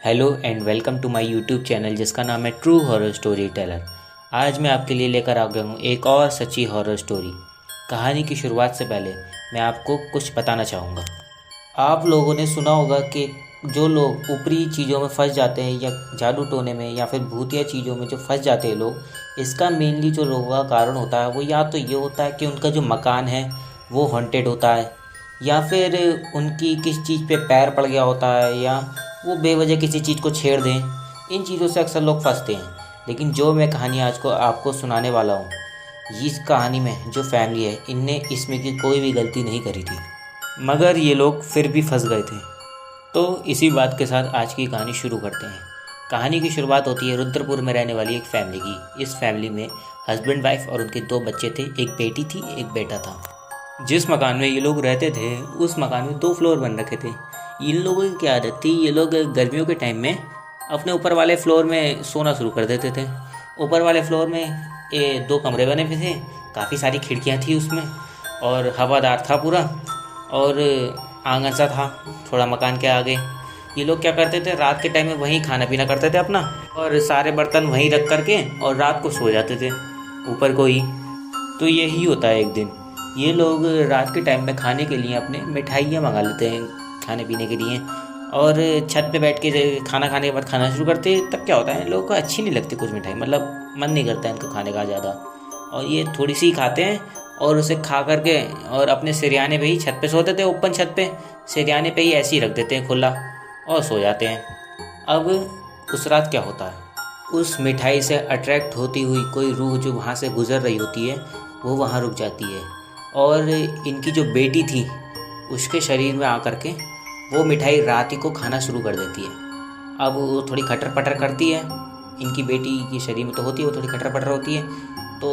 Hello and welcome to my YouTube channel जिसका नाम है ट्रू हॉरर स्टोरी टेलर। आज मैं आपके लिए लेकर आ गया हूँ एक और सच्ची हॉरर स्टोरी। कहानी की शुरुआत से पहले मैं आपको कुछ बताना चाहूँगा। आप लोगों ने सुना होगा कि जो लोग ऊपरी चीज़ों में फंस जाते हैं या जादू टोने में या फिर भूतिया चीज़ों में जो फंस जाते हैं लोग, इसका मेनली जो लोगों का कारण होता है वो या तो ये होता है कि उनका जो मकान है वो हॉन्टेड होता है, या फिर उनकी किस चीज़ पे पैर पड़ गया होता है, या वो बेवजह किसी चीज़ को छेड़ दें। इन चीज़ों से अक्सर लोग फंसते हैं। लेकिन जो मैं कहानी आज को आपको सुनाने वाला हूँ, इस कहानी में जो फैमिली है इनने इसमें की कोई भी गलती नहीं करी थी, मगर ये लोग फिर भी फंस गए थे। तो इसी बात के साथ आज की कहानी शुरू करते हैं। कहानी की शुरुआत होती है रुद्रपुर में रहने वाली एक फैमिली की। इस फैमिली में हस्बैंड वाइफ और उनके 2 बच्चे थे, एक बेटी थी एक बेटा था। जिस मकान में ये लोग रहते थे उस मकान में 2 फ्लोर बन रखे थे। इन लोगों की क्या आदत थी, ये लोग गर्मियों के टाइम में अपने ऊपर वाले फ्लोर में सोना शुरू कर देते थे। ऊपर वाले फ्लोर में 2 कमरे बने हुए थे, काफ़ी सारी खिड़कियां थी उसमें और हवादार था पूरा, और आंगन सा था थोड़ा मकान के आगे। ये लोग क्या करते थे, रात के टाइम में वहीं खाना पीना करते थे अपना, और सारे बर्तन वहीं रख करके और रात को सो जाते थे ऊपर को ही। तो यही होता है, एक दिन ये लोग रात के टाइम में खाने के लिए अपने मिठाइयाँ मंगा लेते हैं खाने पीने के लिए, और छत पे बैठ के खाना खाने के बाद खाना शुरू करते। तब क्या होता है, लोगों को अच्छी नहीं लगती कुछ मिठाई, मतलब मन नहीं करता है इनको खाने का ज़्यादा, और ये थोड़ी सी खाते हैं और उसे खा करके और अपने सिरयाने पे ही छत पे सोते थे। ओपन छत पे सिरयाने पे ही ऐसे ही रख देते हैं खुला और सो जाते हैं। अब उस रात क्या होता है, उस मिठाई से अट्रैक्ट होती हुई कोई रूह जो वहाँ से गुजर रही होती है वो वहाँ रुक जाती है, और इनकी जो बेटी थी उसके शरीर में आकर के वो मिठाई रात ही को खाना शुरू कर देती है। अब वो थोड़ी खटर पटर करती है, इनकी बेटी के शरीर में तो होती है, वो थोड़ी खटर पटर होती है। तो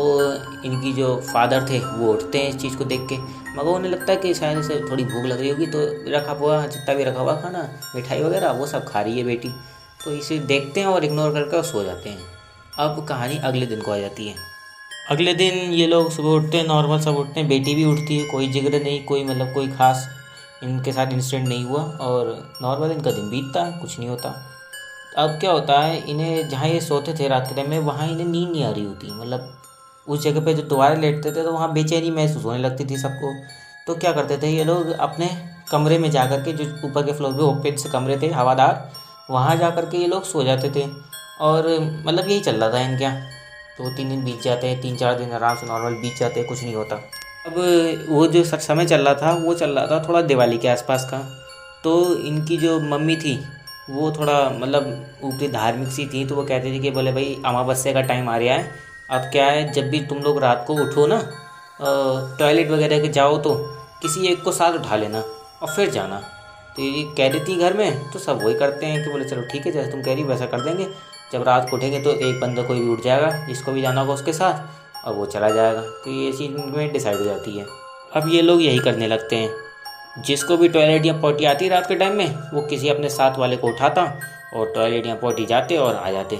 इनकी जो फादर थे वो उठते हैं इस चीज़ को देख के, मगर उन्हें लगता है कि शायद इसे थोड़ी भूख लग रही होगी, तो रखा हुआ जितना भी रखा हुआ खाना मिठाई वगैरह वो सब खा रही है बेटी, तो इसे देखते हैं और इग्नोर करके सो जाते हैं। अब कहानी अगले दिन को आ जाती है। अगले दिन ये लोग सुबह उठते हैं, नॉर्मल सब उठते हैं, बेटी भी उठती है, कोई जिक्र नहीं, कोई मतलब कोई खास इनके साथ इंसिडेंट नहीं हुआ, और नॉर्मल इनका दिन बीतता है, कुछ नहीं होता। अब क्या होता है, इन्हें जहाँ ये सोते थे रात के टाइम में वहाँ इन्हें नींद नहीं आ रही होती, मतलब उस जगह पे जो दोबारा लेटते थे तो वहाँ बेचैनी महसूस होने लगती थी सबको। तो क्या करते थे ये लोग, अपने कमरे में जा कर के, जो ऊपर के फ्लोर पे ओपन से कमरे थे हवादार, वहाँ जा कर के ये लोग सो जाते थे। और मतलब यही चल रहा था इनके यहाँ। 2-3 दिन बीत जाते हैं, 3-4 दिन आराम से नॉर्मल बीत जाते हैं, कुछ नहीं होता। अब वो जो समय चल रहा था वो चल रहा था थोड़ा दिवाली के आसपास का। तो इनकी जो मम्मी थी वो थोड़ा मतलब ऊपरी धार्मिक सी थी, तो वो कहती थी कि बोले भाई अमावस्या का टाइम आ रहा है, अब क्या है जब भी तुम लोग रात को उठो ना, टॉयलेट वगैरह के जाओ तो किसी एक को साथ उठा लेना और फिर जाना। तो ये कह देती घर में, तो सब वही करते हैं कि बोले चलो ठीक है, जैसे तुम कह रही हो वैसा कर देंगे। जब रात को उठेंगे तो एक बंदा कोई भी उठ जाएगा जिसको भी जाना होगा उसके साथ, और वो चला जाएगा। तो ये चीज़ में डिसाइड हो जाती है। अब ये लोग यही करने लगते हैं, जिसको भी टॉयलेट या पॉटी आती रात के टाइम में वो किसी अपने साथ वाले को उठाता और टॉयलेट या पॉटी जाते और आ जाते।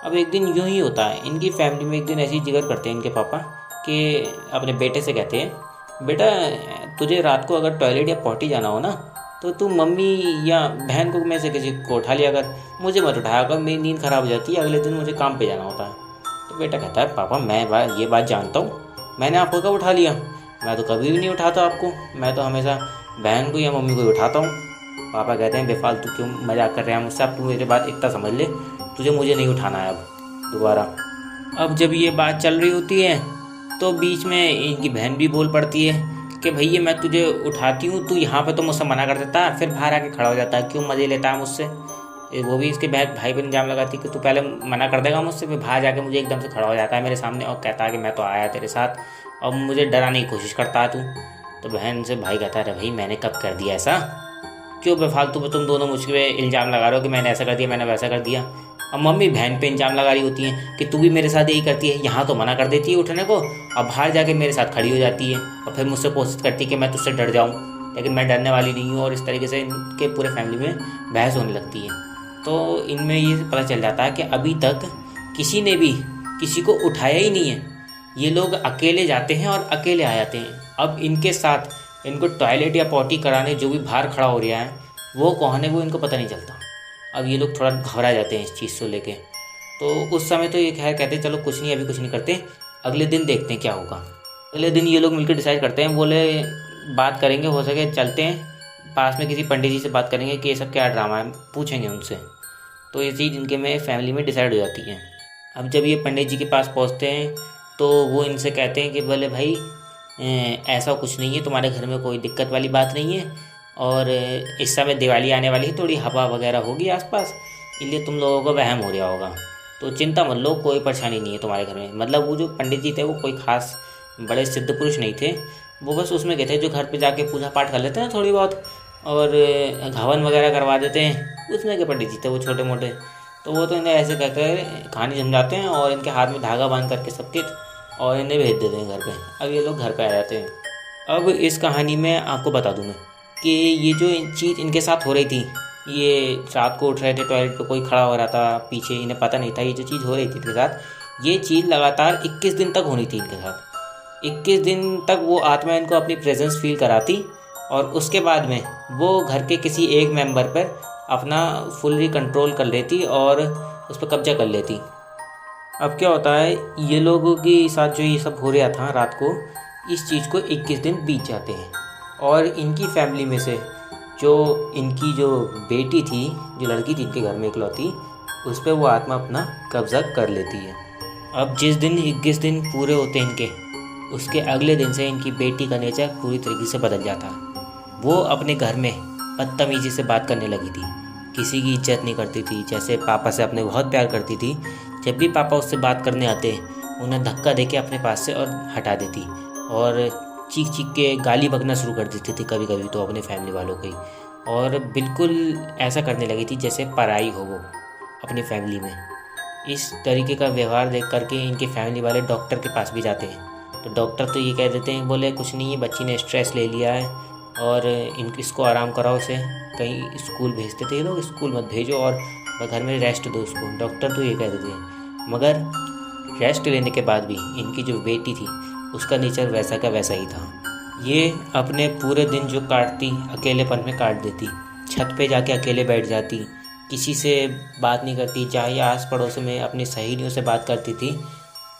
अब एक दिन यूँ ही होता है, इनकी फैमिली में एक दिन ऐसी जिक्र करते हैं इनके पापा कि अपने बेटे से कहते हैं, बेटा तुझे रात को अगर टॉयलेट या पॉटी जाना हो ना तो तू मम्मी या बहन को में से किसी को उठा लिया कर, मुझे मत उठाया कर, मेरी नींद ख़राब हो जाती है, अगले दिन मुझे काम पे जाना होता है। तो बेटा कहता है पापा मैं ये बात जानता हूँ, मैंने आपको कब उठा लिया, मैं तो कभी भी नहीं उठाता आपको, मैं तो हमेशा बहन को या मम्मी को ही उठाता हूँ। पापा कहते हैं बेफालतू क्यों मजाक कर रहे हैं मुझसे, अब तू मेरी बात इतना समझ ले, मुझे नहीं उठाना है अब दोबारा। अब जब ये बात चल रही होती है तो बीच में इनकी बहन भी बोल पड़ती है कि भैया मैं तुझे उठाती हूँ, तू यहाँ पे तो मुझसे मना कर देता है, फिर बाहर आके खड़ा हो जाता है, क्यों मज़े लेता है मुझसे। वो भी इसके बहन भाई पर इल्ज़ाम लगाती कि तू पहले मना कर देगा मुझसे, फिर बाहर जाके मुझे एकदम से खड़ा हो जाता है मेरे सामने और कहता है कि मैं तो आया तेरे साथ, अब मुझे डराने की कोशिश करता है तू। तो बहन से भाई कहता है अरे भाई मैंने कब कर दिया ऐसा, क्यों बेफालतू में तुम दोनों मुझ पे इल्ज़ाम लगा रहे हो कि मैंने ऐसा कर दिया मैंने वैसा कर दिया। अब मम्मी बहन पे इल्ज़ाम लगा रही होती है कि तू भी मेरे साथ यही करती है, यहाँ तो मना कर देती है उठने को, अब बाहर जाके मेरे साथ खड़ी हो जाती है और फिर मुझसे कोशिश करती है कि मैं तुझसे डर जाऊँ, लेकिन मैं डरने वाली नहीं हूँ। और इस तरीके से इनके पूरे फैमिली में बहस होने लगती है। तो इनमें ये पता चल जाता है कि अभी तक किसी ने भी किसी को उठाया ही नहीं है, ये लोग अकेले जाते हैं और अकेले आ जाते हैं। अब इनके साथ इनको टॉयलेट या पॉटी कराने जो भी बाहर खड़ा हो रहा है वो कौन है वो इनको पता नहीं चलता। अब ये लोग थोड़ा घबरा जाते हैं इस चीज़ को लेके। तो उस समय तो ये खैर कहते हैं चलो कुछ नहीं, अभी कुछ नहीं करते, अगले दिन देखते हैं क्या होगा। अगले दिन ये लोग मिलकर डिसाइड करते हैं, बोले बात करेंगे, हो सके चलते हैं पास में किसी पंडित जी से बात करेंगे कि ये सब क्या ड्रामा है, पूछेंगे उनसे। तो ये चीज़ इनके में फैमिली में डिसाइड हो जाती है। अब जब ये पंडित जी के पास पहुंचते हैं तो वो इनसे कहते हैं कि बोले भाई ऐसा कुछ नहीं है, तुम्हारे घर में कोई दिक्कत वाली बात नहीं है, और इस समय दिवाली आने वाली है, थोड़ी हवा वगैरह होगी आसपास, इसलिए तुम लोगों को वहम हो रहा होगा, तो चिंता मत लो, कोई परेशानी नहीं है तुम्हारे घर में। मतलब वो जो पंडित जी थे वो कोई खास बड़े सिद्ध पुरुष नहीं थे, वो बस उसमें गए थे जो घर पे जाके पूजा पाठ कर लेते हैं थोड़ी बहुत, और हवन वगैरह करवा देते हैं, उसमें के पंडित जी थे वो छोटे मोटे। तो वो तो इन्हें ऐसे कहकर कहानी समझाते हैं और इनके हाथ में धागा बांध करके सबके, और इन्हें भेज देते हैं घर पे। अब ये लोग घर पे आ जाते हैं। अब इस कहानी में आपको बता दूँ मैं कि ये जो चीज़ इनके साथ हो रही थी, ये रात को उठ रहे थे, टॉयलेट पे कोई खड़ा हो रहा था पीछे, इन्हें पता नहीं था ये जो चीज़ हो रही थी इनके साथ, ये चीज़ लगातार 21 दिन तक होनी थी इनके साथ। 21 दिन तक वो आत्मा इनको अपनी प्रेजेंस फील कराती, और उसके बाद में वो घर के किसी एक मेंबर पर अपना फुल्ली कंट्रोल कर लेती और उस पर कब्जा कर लेती। अब क्या होता है, ये लोगों के साथ जो ये सब हो रहा था रात को, इस चीज़ को 21 दिन बीत जाते हैं, और इनकी फैमिली में से जो इनकी जो बेटी थी, जो लड़की थी इनके घर में इकलौती, उस पर वो आत्मा अपना कब्जा कर लेती है। अब जिस दिन 21 दिन पूरे होते हैं इनके, उसके अगले दिन से इनकी बेटी का नेचर पूरी तरीके से बदल जाता है। वो अपने घर में बदतमीजी से बात करने लगी थी, किसी की इज्जत नहीं करती थी, जैसे पापा से अपने बहुत प्यार करती थी, जब भी पापा उससे बात करने आते उन्हें धक्का देके अपने पास से और हटा देती, और चीख चीख के गाली बकना शुरू कर देती थी कभी कभी तो अपने फैमिली वालों को ही, और बिल्कुल ऐसा करने लगी थी जैसे पराई हो वो अपनी फैमिली में। इस तरीके का व्यवहार देख करके इनके फैमिली वाले डॉक्टर के पास भी जाते हैं, तो डॉक्टर तो ये कह देते हैं, बोले कुछ नहीं है, बच्ची ने स्ट्रेस ले लिया है और इसको आराम कराओ, उसे कहीं स्कूल भेजते थे ये लोग, स्कूल मत भेजो और घर में रेस्ट दो उसको, डॉक्टर तो ये कह देते हैं। मगर रेस्ट लेने के बाद भी इनकी जो बेटी थी उसका नेचर वैसा का वैसा ही था। ये अपने पूरे दिन जो काटती अकेलेपन में काट देती, छत पे जाके अकेले बैठ जाती, किसी से बात नहीं करती, चाहे आस पड़ोस में अपनी सहेलियों से बात करती थी,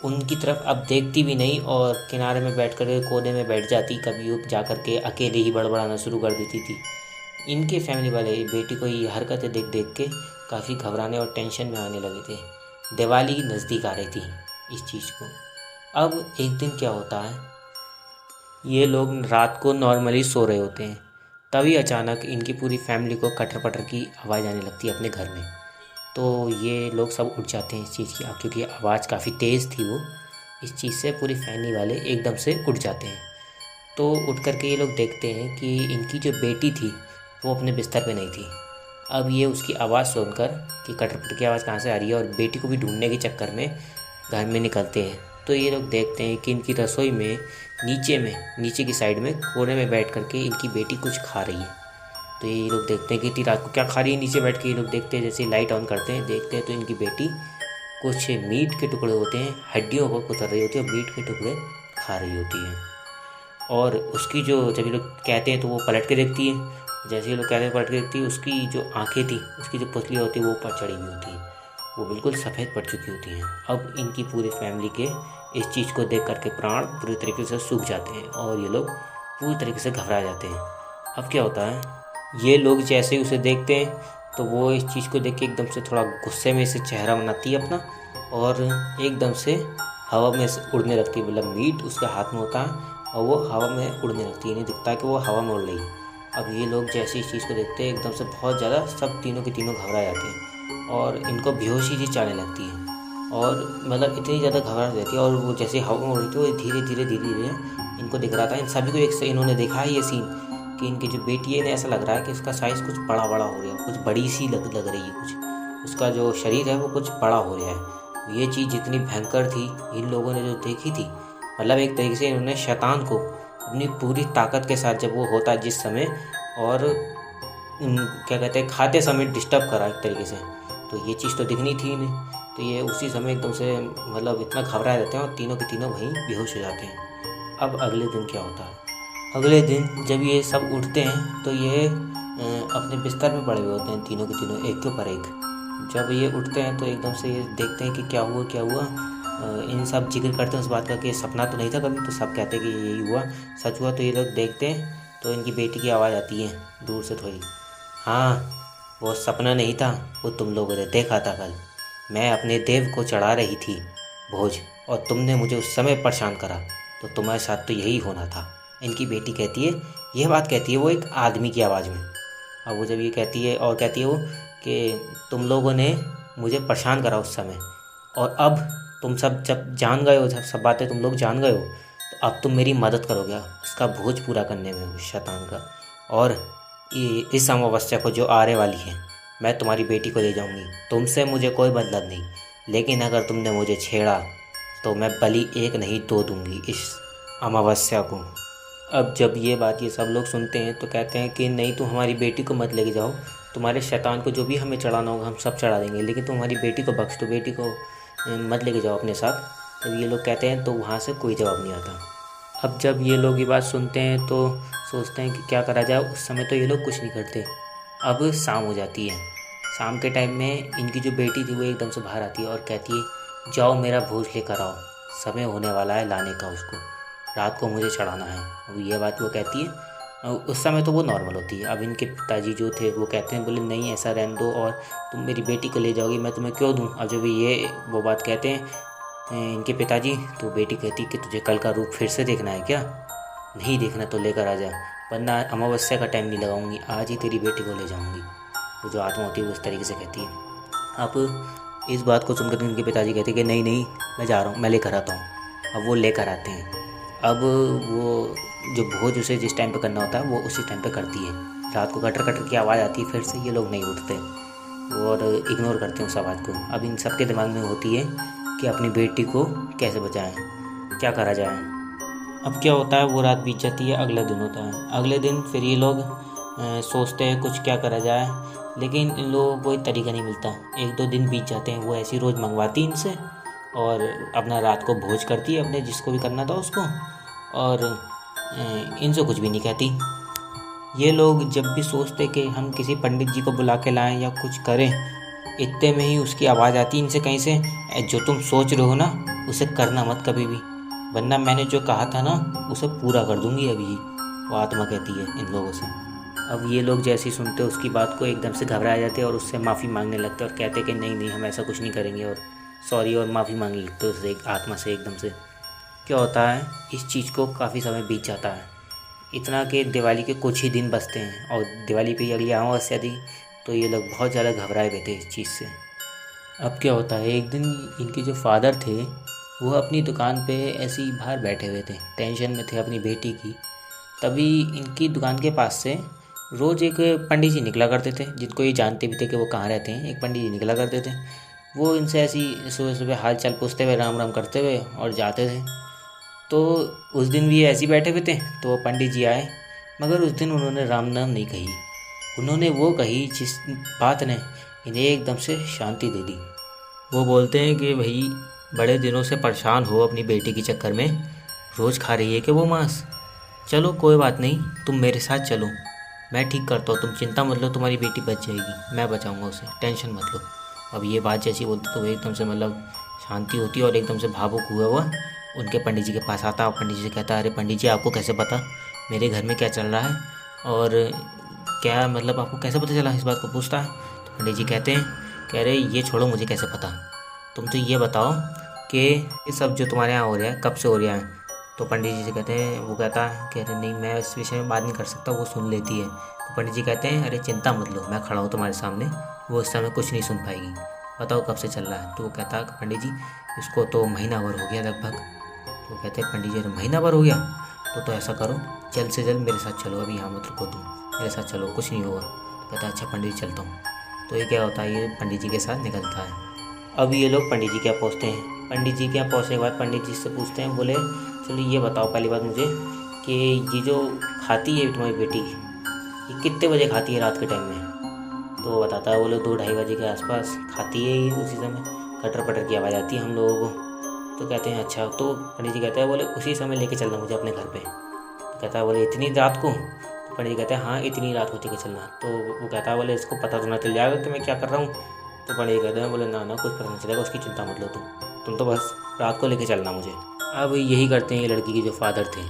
उनकी तरफ अब देखती भी नहीं, और किनारे में बैठ कर कोने में बैठ जाती, कभी जा कर के अकेले ही बड़बड़ाना शुरू कर देती थी। इनके फैमिली वाले बेटी को ये हरकतें देख देख के काफ़ी घबराने और टेंशन में आने लगे थे। दिवाली नज़दीक आ रही थी इस चीज़ को। अब एक दिन क्या होता है, ये लोग रात को नॉर्मली सो रहे होते हैं, तभी अचानक इनकी पूरी फैमिली को कटर पटर की आवाज़ आने लगती है अपने घर में। तो ये लोग सब उठ जाते हैं इस चीज़ की, क्योंकि आवाज़ काफ़ी तेज़ थी वो, इस चीज़ से पूरी फैमिली वाले एकदम से उठ जाते हैं। तो उठ करके ये लोग देखते हैं कि इनकी जो बेटी थी वो अपने बिस्तर पे नहीं थी। अब ये उसकी आवाज़ सुनकर कि कटरपट की आवाज़ कहाँ से आ रही है, और बेटी को भी ढूंढने के चक्कर में घर में निकलते हैं। तो ये लोग देखते हैं कि इनकी रसोई में नीचे की साइड में कोने में बैठ करके इनकी बेटी कुछ खा रही है। तो ये लोग देखते हैं कि इतनी रात को क्या खा रही है, नीचे बैठ के ये लोग देखते हैं, जैसे लाइट ऑन करते हैं, देखते हैं तो इनकी बेटी कुछ मीट के टुकड़े होते हैं, हड्डियों को कुतर रही होती है, और मीट के टुकड़े खा रही होती है। और उसकी जो जब ये लोग कहते हैं तो वो पलट के देखती है, जैसे ये लोग कहते हैं पलट के देखती है, उसकी जो आंखें थी, उसकी जो पुतली होती है वो ऊपर चढ़ी हुई होती है, वो बिल्कुल सफ़ेद पड़ चुकी होती हैं। अब इनकी पूरी फैमिली के इस चीज़ को देख करके प्राण पूरी तरीके से सूख जाते हैं, और ये लोग पूरी तरीके से घबरा जाते हैं। अब क्या होता है, ये लोग जैसे ही उसे देखते हैं तो वो इस चीज़ को देख के एकदम से थोड़ा गुस्से में से चेहरा बनाती है अपना, और एकदम से हवा में उड़ने लगती है। मतलब मीट उसके हाथ में होता है और वो हवा में उड़ने लगती है, नहीं दिखता है कि वो हवा में उड़ रही है। अब ये लोग जैसे इस चीज़ को देखते हैं एकदम से बहुत ज़्यादा सब तीनों के तीनों घबरा जाते हैं, और इनको बेहोशी सी चालने लगती है, और मतलब इतनी ज़्यादा घबराहट रहती है। और वो जैसे हवा में उड़ रही थी वो धीरे धीरे इनको दिख रहा था, इन सभी को एक से इन्होंने देखा है ये सीन कि इनकी जो बेटी है इन्हें ऐसा लग रहा है कि उसका साइज़ कुछ बड़ा हो रहा है, कुछ बड़ी सी लग रही है, कुछ उसका जो शरीर है वो कुछ बड़ा हो रहा है। ये चीज़ जितनी भयंकर थी इन लोगों ने जो देखी थी, मतलब एक तरीके से इन्होंने शैतान को अपनी पूरी ताकत के साथ जब वो होता जिस समय, और क्या कहते हैं खाते समय डिस्टर्ब करा एक तरीके से, तो ये चीज़ तो दिखनी थी इन्हें। तो ये उसी समय एकदम से मतलब इतना घबरा जाते हैं और तीनों के तीनों वहीं बेहोश हो जाते हैं। अब अगले दिन क्या होता है, अगले दिन जब ये सब उठते हैं तो ये अपने बिस्तर में पड़े हुए होते हैं, तीनों के तीनों एक के ऊपर एक। जब ये उठते हैं तो एकदम से ये देखते हैं कि क्या हुआ क्या हुआ। इन सब जिक्र करते हैं उस बात का कि सपना तो नहीं था कभी, तो सब कहते हैं कि यही हुआ, सच हुआ। तो ये लोग देखते हैं तो इनकी बेटी की आवाज़ आती है दूर से थोड़ी। हाँ, वो सपना नहीं था, वो तुम लोगों ने देखा था कल। मैं अपने देव को चढ़ा रही थी भोज, और तुमने मुझे उस समय परेशान करा, तो तुम्हारे साथ तो यही होना था। इनकी बेटी कहती है, यह बात कहती है वो एक आदमी की आवाज़ में। अब वो जब ये कहती है, और कहती है वो कि तुम लोगों ने मुझे परेशान करा उस समय, और अब तुम सब जब जान गए हो, जब सब बातें तुम लोग जान गए हो, तो अब तुम मेरी मदद करोगे उसका भोज पूरा करने में, उस शैतान का। और इस अमावस्या को जो आने वाली है, मैं तुम्हारी बेटी को ले जाऊंगी। तुमसे मुझे कोई मतलब नहीं, लेकिन अगर तुमने मुझे छेड़ा तो मैं बलि एक नहीं दो दूंगी इस अमावस्या को। अब जब ये बात ये सब लोग सुनते हैं तो कहते हैं कि नहीं, तुम हमारी बेटी को मत लेके जाओ, तुम्हारे शैतान को जो भी हमें चढ़ाना होगा हम सब चढ़ा देंगे, लेकिन तुम हमारी बेटी को बख्श दो, बेटी को मत लेके जाओ अपने साथ। तो ये लोग कहते हैं तो वहाँ से कोई जवाब नहीं आता। अब जब ये लोग ये बात सुनते हैं तो सोचते हैं कि क्या करा जाए। उस समय तो ये लोग कुछ नहीं करते। अब शाम हो जाती है। शाम के टाइम में इनकी जो बेटी थी वो एकदम से बाहर आती है और कहती है, जाओ मेरा भोज लेकर आओ, समय होने वाला है लाने का उसको, रात को मुझे चढ़ाना है। अब ये बात वो कहती है। उस समय तो वो नॉर्मल होती है। अब इनके पिताजी जो थे वो कहते हैं, बोले नहीं ऐसा रहने दो, और तुम मेरी बेटी को ले जाओगी, मैं तुम्हें क्यों दूँ। अब जब ये वो बात कहते हैं इनके पिताजी, तो बेटी कहती कि तुझे कल का रूप फिर से देखना है क्या? नहीं देखना तो लेकर आ जा, वरना अमावस्या का टाइम नहीं लगाऊंगी, आज ही तेरी बेटी को ले जाऊंगी। वो जो आत्मा होती है वो इस तरीके से कहती है। अब इस बात को सुनकर इनके पिताजी कहते हैं कि नहीं नहीं, मैं जा रहा हूँ, मैं लेकर आता हूँ। अब वो लेकर आते हैं। अब वो जो भोज उसे जिस टाइम पे करना होता है वो उसी टाइम पे करती है। रात को कटर कटर की आवाज़ आती है, फिर से ये लोग नहीं उठते और इग्नोर करते हैं उस आवाज़ को। अब इन सबके दिमाग में होती है कि अपनी बेटी को कैसे बचाएं, क्या करा जाए। अब क्या होता है, वो रात बीत जाती है, अगला दिन होता है। अगले दिन फिर ये लोग सोचते हैं कुछ क्या करा जाए, लेकिन इन लोगों को कोई तरीका नहीं मिलता। एक दो दिन बीत जाते हैं, वो ऐसी रोज़ मंगवाती इनसे और अपना रात को भोज करती है अपने जिसको भी करना था उसको, और इनसे कुछ भी नहीं कहती। ये लोग जब भी सोचते कि हम किसी पंडित जी को बुला के लाएं या कुछ करें, इतने में ही उसकी आवाज़ आती इनसे कहीं से, जो तुम सोच रहे हो ना उसे करना मत कभी भी, वरना मैंने जो कहा था ना उसे पूरा कर दूंगी अभी। वो आत्मा कहती है इन लोगों से। अब ये लोग जैसे ही सुनते उसकी बात को एकदम से घबरा जाते हैं और उससे माफ़ी मांगने लगते हैं और कहते हैं कि नहीं नहीं हम ऐसा कुछ नहीं करेंगे, और सॉरी और माफ़ी मांगने लगते हैं उससे एक आत्मा से एकदम से। क्या होता है, इस चीज़ को काफ़ी समय बीत जाता है, इतना कि दिवाली के कुछ ही दिन बचते हैं और दिवाली पे अगली अमावस्या थी। तो ये लोग बहुत ज़्यादा घबराए हुए थे इस चीज़ से। अब क्या होता है, एक दिन इनके जो फादर थे वो अपनी दुकान पे ऐसे ही बाहर बैठे हुए थे, टेंशन में थे अपनी बेटी की। तभी इनकी दुकान के पास से रोज़ एक पंडित जी निकला करते थे, जिनको ये जानते भी थे कि वो कहाँ रहते हैं। एक पंडित जी निकला करते थे, वो इनसे ऐसी सुबह सुबह हाल चाल पूछते हुए, राम राम करते हुए और जाते थे। तो उस दिन भी ऐसे ही बैठे हुए थे तो वो पंडित जी आए, मगर उस दिन उन्होंने राम नाम नहीं कही। उन्होंने वो कही जिस बात ने इन्हें एकदम से शांति दे दी। वो बोलते हैं कि भाई बड़े दिनों से परेशान हो अपनी बेटी के चक्कर में, रोज़ खा रही है कि वो मांस। चलो कोई बात नहीं, तुम मेरे साथ चलो, मैं ठीक करता हूँ, तुम चिंता मत लो, तुम्हारी बेटी बच जाएगी, मैं बचाऊँगा उसे, टेंशन मत लो। अब ये बात जैसी बोलते तो वो एकदम से मतलब शांति होती है और एकदम से भावुक हुआ उनके पंडित जी के पास आता और पंडित जी से कहता है, अरे पंडित जी आपको कैसे पता मेरे घर में क्या चल रहा है, और क्या मतलब आपको कैसे पता चला, इस बात को पूछता है। तो पंडित जी कहते हैं, कह रहे ये छोड़ो मुझे कैसे पता, तुम तो ये बताओ कि ये सब जो तुम्हारे यहाँ हो रहा है कब से हो रहा है। तो पंडित जी से कहते हैं, वो कहता है कह रहे नहीं मैं इस विषय में बात नहीं कर सकता, वो सुन लेती है। तो पंडित जी कहते हैं, अरे चिंता मत लो, मैं खड़ा हूँ तुम्हारे सामने, वो इस समय कुछ नहीं सुन पाएगी, बताओ कब से चल रहा है। तो वो कहता है पंडित जी इसको तो महीना भर हो गया लगभग। तो कहते हैं पंडित जी अरे महीना भर हो गया, तो ऐसा करो जल्द से जल्द मेरे साथ चलो, अभी यहाँ मत रुको, तुम मेरे साथ चलो, कुछ नहीं होगा। तो कहता है अच्छा पंडित जी चलता हूँ। तो ये क्या होता है, ये पंडित जी के साथ निकलता है। अब ये लोग पंडित जी के यहाँ पहुँचते हैं। पंडित जी के यहाँ पहुँचने के बाद पंडित जी से पूछते हैं, बोले चलो ये बताओ पहली बात मुझे कि ये जो खाती है तुम्हारी बेटी, ये कितने बजे खाती है रात के टाइम में। तो वो बताता है, बोले 2-2:30 बजे के आसपास खाती है, ये उसी समय कटर पटर की आवाज़ आती है हम लोगों को। तो कहते हैं अच्छा। तो पंडित जी कहते हैं, बोले उसी समय लेके चलना मुझे अपने घर पे। तो कहता है, बोले इतनी रात को। तो पंडित जी कहते हैं हाँ इतनी रात होती है चलना। तो वो कहता है बोले इसको पता तो ना चल जाएगा कि मैं क्या कर रहा हूँ। तो पंडित जी कहते हैं बोले ना कुछ पता नहीं चलेगा, उसकी चिंता मत लो तुम तो बस रात को लेके चलना मुझे। अब यही करते हैं ये लड़की के जो फादर थे,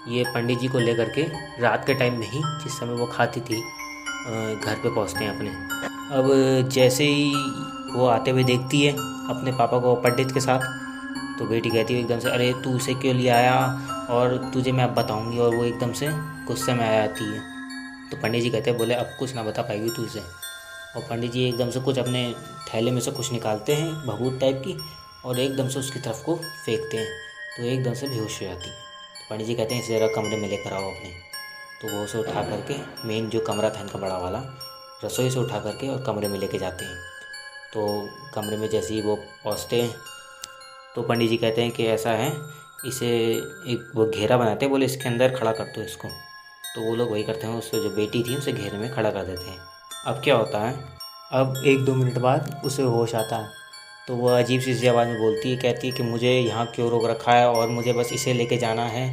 ये पंडित जी को लेकर के रात के टाइम में ही जिस समय वो खाती थी घर पे पहुंचते हैं अपने। अब जैसे ही वो आते हुए देखती है अपने पापा को पंडित के साथ, तो बेटी कहती है एकदम से अरे तू उसे क्यों ले आया और तुझे मैं अब बताऊंगी, और वो एकदम से गुस्से में आ जाती है। तो पंडित जी कहते हैं बोले अब कुछ ना बता पाएगी तू इसे। और पंडित जी एकदम से कुछ अपने थैले में से कुछ निकालते हैं भभूत टाइप की और एकदम से उसकी तरफ को फेंकते हैं, तो एकदम से बेहोश हो जाती है। तो पंडित जी कहते हैं इसे ज़रा कमरे में लेकर आओ अपने। तो वो उसे उठा करके मेन जो कमरा था इनका बड़ा वाला, रसोई से उठा करके और कमरे में लेके जाते हैं। तो कमरे में जैसे ही वो पहुँचते हैं तो पंडित जी कहते हैं कि ऐसा है, इसे एक वो घेरा बनाते हैं, बोले इसके अंदर खड़ा कर दो इसको। तो वो लोग वही करते हैं, उससे जो बेटी थी उसे घेरे में खड़ा कर देते हैं। अब क्या होता है, अब 1-2 मिनट बाद उसे होश आता है। तो वह अजीब सी आवाज़ में बोलती है, कहती है कि मुझे यहाँ क्यों रोक रखा है और मुझे बस इसे लेके जाना है,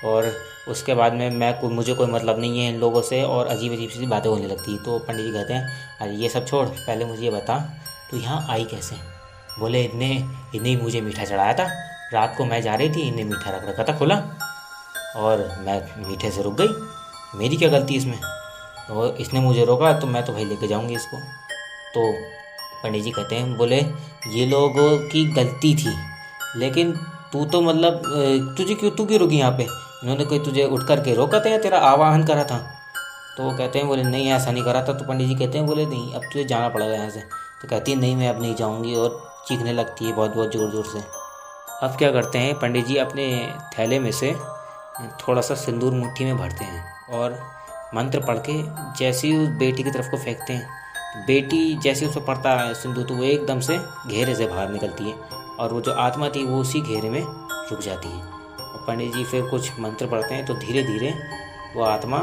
और उसके बाद में मुझे कोई मतलब नहीं है इन लोगों से, और अजीब सी बातें होने लगती है। तो पंडित जी कहते हैं अरे ये सब छोड़, पहले मुझे ये बता तू यहाँ आई कैसे। बोले इन्हें मुझे मीठा चढ़ाया था, रात को मैं जा रही थी, इन्हें मीठा रख रखा था खुला और मैं मीठे से रुक गई, मेरी क्या गलती इसमें, और इसने मुझे रोका तो मैं तो भाई लेके जाऊंगी इसको। तो पंडित जी कहते हैं बोले ये लोगों की गलती थी, लेकिन तू तो मतलब तू क्यों रुकी यहाँ पे, इन्होंने कोई तुझे उठ करके रोका था या तेरा आवाहन करा था। तो वो कहते हैं बोले नहीं ऐसा नहीं करा था। तो पंडित जी कहते हैं बोले नहीं अब तुझे जाना पड़ेगा यहाँ से। तो कहती है नहीं मैं अब नहीं जाऊँगी, और चीखने लगती है बहुत ज़ोर ज़ोर से। अब क्या करते हैं पंडित जी अपने थैले में से थोड़ा सा सिंदूर मुट्ठी में भरते हैं और मंत्र पढ़ के जैसे ही उस बेटी की तरफ को फेंकते हैं, बेटी जैसे उस पर पड़ता है सिंदूर तो वो एकदम से घेरे से बाहर निकलती है और वो जो आत्मा थी वो उसी घेरे में रुक जाती है। और पंडित जी फिर कुछ मंत्र पढ़ते हैं तो धीरे धीरे वो आत्मा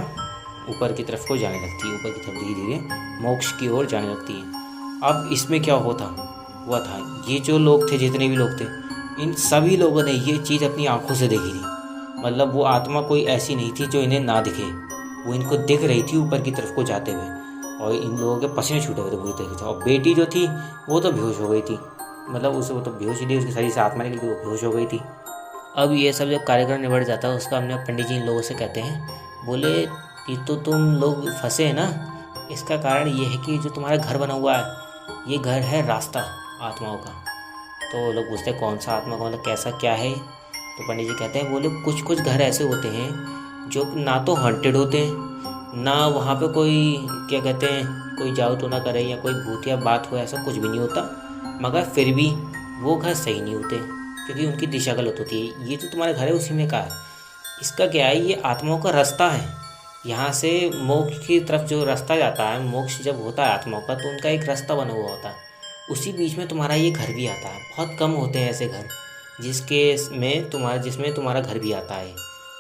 ऊपर की तरफ को जाने लगती है, ऊपर की तरफ धीरे धीरे मोक्ष की ओर जाने लगती है। अब इसमें क्या हुआ था, ये जो लोग थे, जितने भी लोग थे, इन सभी लोगों ने ये चीज़ अपनी आंखों से देखी थी। मतलब वो आत्मा कोई ऐसी नहीं थी जो इन्हें ना दिखे, वो इनको दिख रही थी ऊपर की तरफ को जाते हुए, और इन लोगों के पसीने छूटे हुए थे बुरी तरीके से। और बेटी जो थी वो तो बेहोश हो गई थी, मतलब उसे वो तो बेहोश ही थी, उसके शरीर से आत्मा निकली, वो बेहोश हो गई थी। अब ये सब जब कार्यक्रम निबट जाता है उसका हमने पंडित जी इन लोगों से कहते हैं बोले ये तो तुम लोग फंसे हैं ना, इसका कारण ये है कि जो तुम्हारा घर बना हुआ है ये घर है रास्ता आत्माओं का। तो लोग पूछते हैं कौन सा आत्मा का, मतलब कैसा क्या है। तो पंडित जी कहते हैं बोले कुछ घर ऐसे होते हैं जो ना तो हॉन्टेड होते हैं, ना वहाँ पे कोई क्या कहते हैं कोई जादू टोना करे या कोई भूत या बात हो, ऐसा कुछ भी नहीं होता, मगर फिर भी वो घर सही नहीं होते क्योंकि उनकी दिशा गलत होती है। ये जो तुम्हारा घर है उसी में का है, इसका क्या है, ये आत्माओं का रास्ता है, यहाँ से मोक्ष की तरफ जो रास्ता जाता है, मोक्ष जब होता है आत्माओं का तो उनका एक रास्ता बना हुआ होता है, उसी बीच में तुम्हारा ये घर भी आता है। बहुत कम होते हैं ऐसे घर जिसमें तुम्हारा घर भी आता है।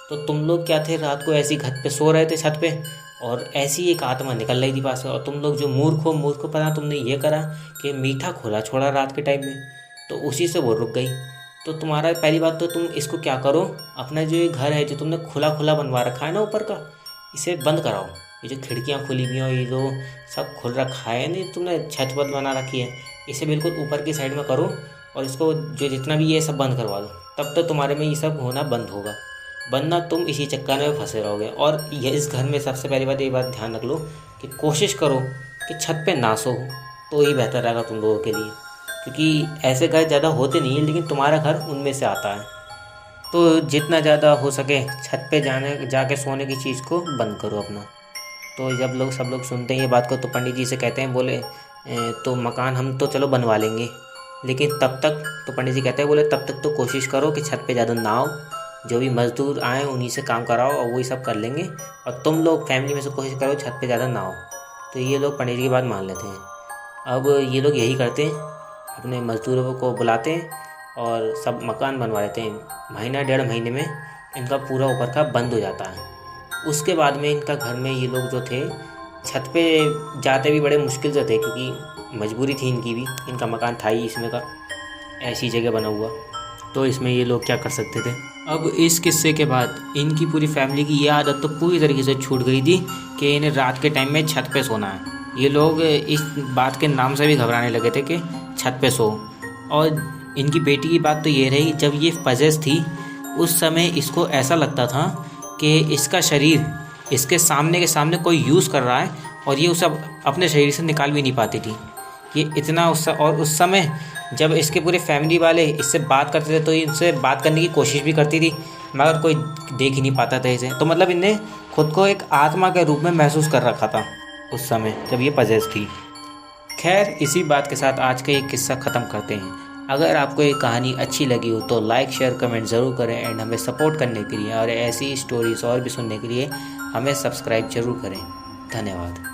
तो तुम लोग क्या थे, रात को ऐसी घर पे सो रहे थे छत पे, और ऐसी एक आत्मा निकल रही थी पास से, और तुम लोग जो मूर्ख को पता तुमने ये करा कि मीठा खुला छोड़ा रात के टाइम में, तो उसी से वो रुक गई। तो तुम्हारा पहली बात तो तुम इसको क्या करो, अपना जो ये घर है जो तुमने खुला बनवा रखा है ना ऊपर का, इसे बंद कराओ। ये जो खिड़कियाँ खुली हुई हैं, ये जो सब खुल रखा है, नहीं तुमने छत पर बना रखी है, इसे बिल्कुल ऊपर की साइड में करो और इसको जो जितना भी ये सब बंद करवा दो, तब तक तुम्हारे में ये सब होना बंद होगा, वरना तुम इसी चक्कर में फंसे रहोगे। और ये इस घर में सबसे पहली बात ये बात ध्यान रख लो कि कोशिश करो कि छत पे ना सो, तो ही बेहतर रहेगा तुम लोगों के लिए, क्योंकि ऐसे घर ज़्यादा होते नहीं हैं लेकिन तुम्हारा घर उनमें से आता है। तो जितना ज़्यादा हो सके छत पे जाके सोने की चीज़ को बंद करो अपना। तो जब सब लोग सुनते हैं ये बात को तो पंडित जी से कहते हैं बोले तो मकान हम तो चलो बनवा लेंगे, लेकिन तब तक, तो पंडित जी कहते हैं बोले तब तक तो कोशिश करो कि छत पे ज़्यादा ना आओ, जो भी मज़दूर आएँ उन्हीं से काम कराओ और वही सब कर लेंगे, और तुम लोग फैमिली में से कोशिश करो छत पे ज़्यादा ना आओ। तो ये लोग पंडित जी की बात मान लेते हैं। अब ये लोग यही करते हैं, अपने मज़दूरों को बुलाते हैं और सब मकान बनवा लेते हैं। महीना 1.5 महीने में इनका पूरा ऊपर का बंद हो जाता है। उसके बाद में इनका घर में ये लोग जो थे छत पे जाते भी बड़े मुश्किल से थे, क्योंकि मजबूरी थी इनकी भी, इनका मकान था ही इसमें का, ऐसी जगह बना हुआ, तो इसमें ये लोग क्या कर सकते थे। अब इस किस्से के बाद इनकी पूरी फैमिली की ये आदत तो पूरी तरीके से छूट गई थी कि इन्हें रात के टाइम में छत पे सोना है। ये लोग इस बात के नाम से भी घबराने लगे थे कि छत पे सो। और इनकी बेटी की बात तो ये रही, जब ये पजेस थी उस समय इसको ऐसा लगता था कि इसका शरीर इसके सामने के सामने कोई यूज़ कर रहा है और ये उसे अपने शरीर से निकाल भी नहीं पाती थी। ये इतना और उस समय जब इसके पूरे फैमिली वाले इससे बात करते थे तो इनसे बात करने की कोशिश भी करती थी, मगर कोई देख ही नहीं पाता था इसे। तो मतलब इनने खुद को एक आत्मा के रूप में महसूस कर रखा था उस समय जब ये पजेस थी। खैर, इसी बात के साथ आज का ये किस्सा ख़त्म करते हैं। अगर आपको ये कहानी अच्छी लगी हो तो लाइक शेयर कमेंट ज़रूर करें एंड हमें सपोर्ट करने के लिए और ऐसी स्टोरीज़ और भी सुनने के लिए हमें सब्सक्राइब ज़रूर करें। धन्यवाद।